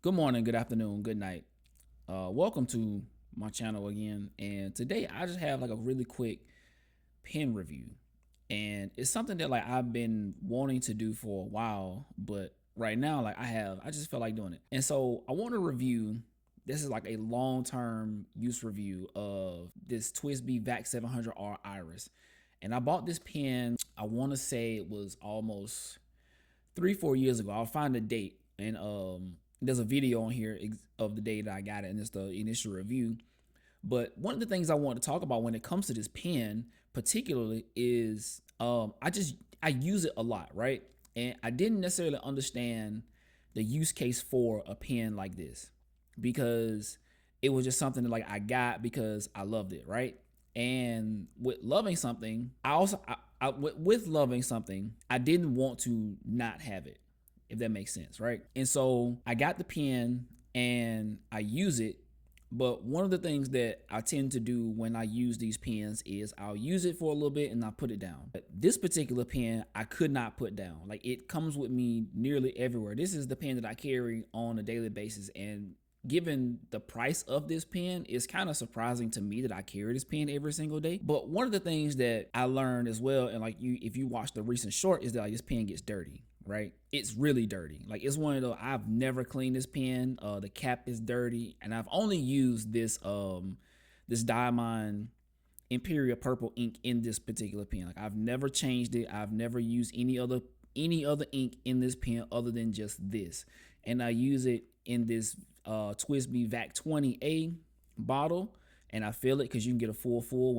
Good morning, good afternoon, good night. Welcome to my channel again. And today I just have like a really quick pen review. And it's something that like I've been wanting to do for a while, but right now I just felt like doing it. And so I want to review. This is like a long-term use review of this TWSBI Vac700R Iris. And I bought this pen, I want to say it was almost 3-4 years ago. I'll find the date, and there's a video on here of the day that I got it, and it's the initial review. But one of the things I want to talk about when it comes to this pen, particularly, is I use it a lot, right? And I didn't necessarily understand the use case for a pen like this because it was just something that like I got because I loved it, right? And with loving something, with loving something, I didn't want to not have it, if that makes sense, right? And so I got the pen and I use it. But one of the things that I tend to do when I use these pens is I'll use it for a little bit and I'll put it down. But this particular pen, I could not put down. Like, it comes with me nearly everywhere. This is the pen that I carry on a daily basis. And given the price of this pen, it's kind of surprising to me that I carry this pen every single day. But one of the things that I learned as well, and like if you watch the recent short, is that like this pen gets dirty, right? It's really dirty. Like, it's one of those, I've never cleaned this pen. The cap is dirty, and I've only used this Diamond Imperial Purple ink in this particular pen. Like, I've never changed it. I've never used any other ink in this pen other than just this. And I use it in this TWSBI Vac20A bottle, and I feel it because you can get a full fill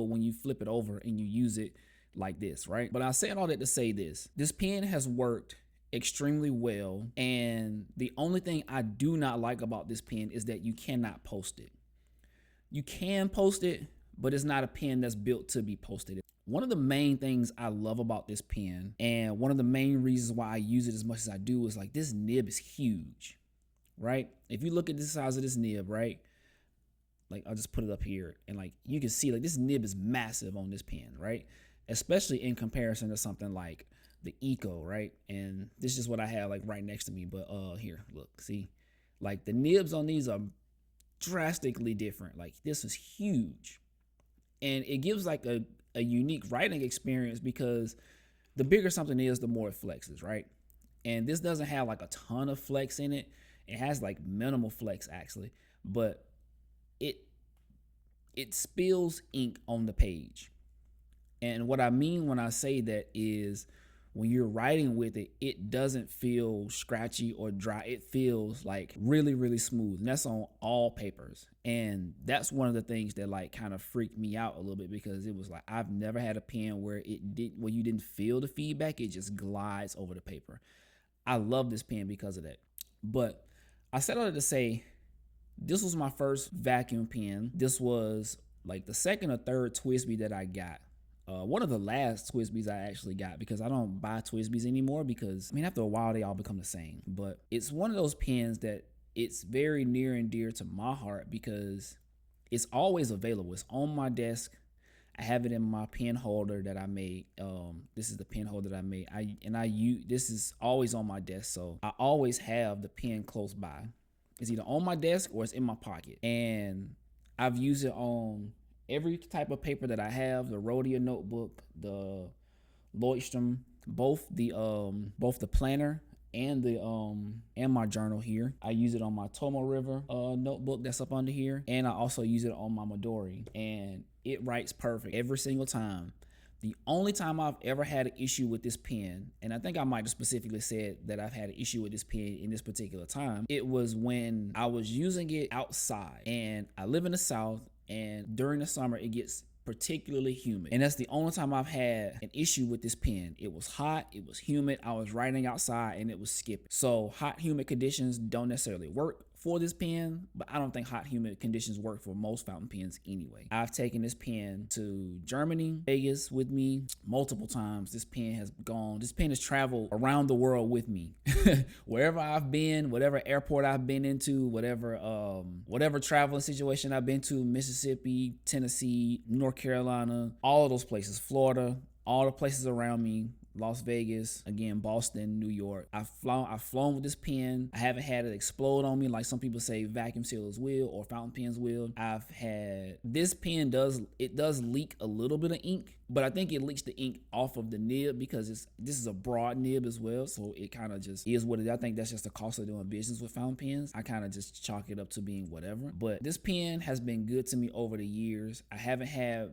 when you flip it over and you use it like this, right? But I said all that to say this pen has worked extremely well, and the only thing I do not like about this pen is that you cannot post it. You can post it, but it's not a pen that's built to be posted. One of the main things I love about this pen, and one of the main reasons why I use it as much as I do, is like this nib is huge, right? If you look at the size of this nib, right? Like, I'll just put it up here, and like you can see like this nib is massive on this pen, right? Especially in comparison to something like the Eco, right? And this is what I have like right next to me. But here, look, see, like the nibs on these are drastically different. Like, this is huge, and it gives like a unique writing experience because the bigger something is, the more it flexes, right? And this doesn't have like a ton of flex in it. It has like minimal flex actually, but it spills ink on the page. And what I mean when I say that is, when you're writing with it, it doesn't feel scratchy or dry. It feels like really, really smooth. And that's on all papers. And that's one of the things that like kind of freaked me out a little bit, because it was like, I've never had a pen where you didn't feel the feedback. It just glides over the paper. I love this pen because of that. But I said all that to say, this was my first vacuum pen. This was like the second or third TWSBI that I got. One of the last TWSBIs I actually got, because I don't buy TWSBIs anymore, because I mean, after a while they all become the same. But it's one of those pens that it's very near and dear to my heart because it's always available. It's on my desk. I have it in my pen holder that I made. This is the pen holder that I made. This is always on my desk, so I always have the pen close by. It's either on my desk or it's in my pocket, and I've used it on every type of paper that I have: the Rhodia notebook, the Leuchtturm, both the planner and my journal here. I use it on my Tomo River notebook that's up under here, and I also use it on my Midori, and it writes perfect every single time. The only time I've ever had an issue with this pen, and I think I might have specifically said that I've had an issue with this pen in this particular time, it was when I was using it outside. And I live in the South, and during the summer it gets particularly humid, and that's the only time I've had an issue with this pen. It was hot, it was humid, I was writing outside, and it was skipping. So hot, humid conditions don't necessarily work for this pen, but I don't think hot, humid conditions work for most fountain pens anyway. I've taken this pen to Germany, Vegas with me multiple times. This pen has traveled around the world with me. Wherever I've been, whatever airport I've been into, whatever traveling situation I've been to, Mississippi, Tennessee, North Carolina, all of those places, Florida, all the places around me, Las Vegas, again, Boston, New York. I've flown with this pen. I haven't had it explode on me like some people say vacuum sealers will or fountain pens will. I've had, this pen does leak a little bit of ink, but I think it leaks the ink off of the nib because this is a broad nib as well, so it kind of just is what it is. I think that's just the cost of doing business with fountain pens. I kind of just chalk it up to being whatever. But this pen has been good to me over the years.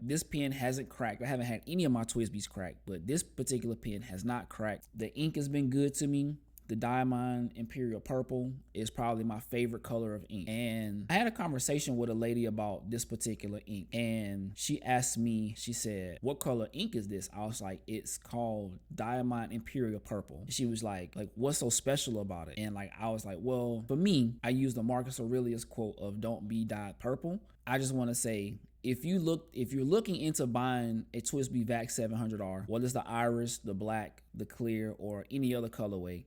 This pen hasn't cracked. I haven't had any of my TWSBIs cracked, but this particular pen has not cracked. The ink has been good to me. The Diamond Imperial Purple is probably my favorite color of ink. And I had a conversation with a lady about this particular ink, and she asked me, she said, what color ink is this? I was like, it's called Diamond Imperial Purple. She was like, what's so special about it? And I was like, well, for me, I use the Marcus Aurelius quote of don't be dyed purple. I just want to say, if you're looking into buying a TWSBI Vac700R, whether it's the iris, the black, the clear, or any other colorway,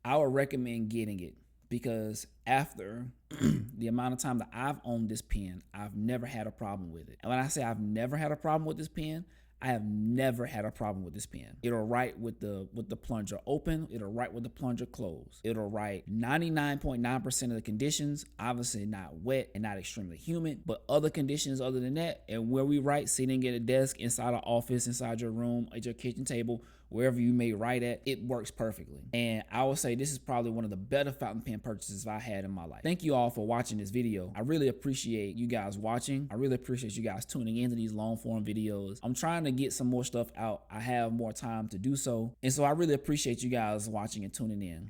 I would recommend getting it because after the amount of time that I've owned this pen, I've never had a problem with it. And when I say I've never had a problem with this pen, I have never had a problem with this pen. It'll write with the plunger open. It'll write with the plunger closed. It'll write 99.9% of the conditions, obviously not wet and not extremely humid, but other conditions other than that. And where we write, sitting at a desk, inside an office, inside your room, at your kitchen table, wherever you may write at, it works perfectly. And I would say this is probably one of the better fountain pen purchases I had in my life. Thank you all for watching this video. I really appreciate you guys watching. I really appreciate you guys tuning into these long form videos. I'm trying to get some more stuff out. I have more time to do so. And so I really appreciate you guys watching and tuning in.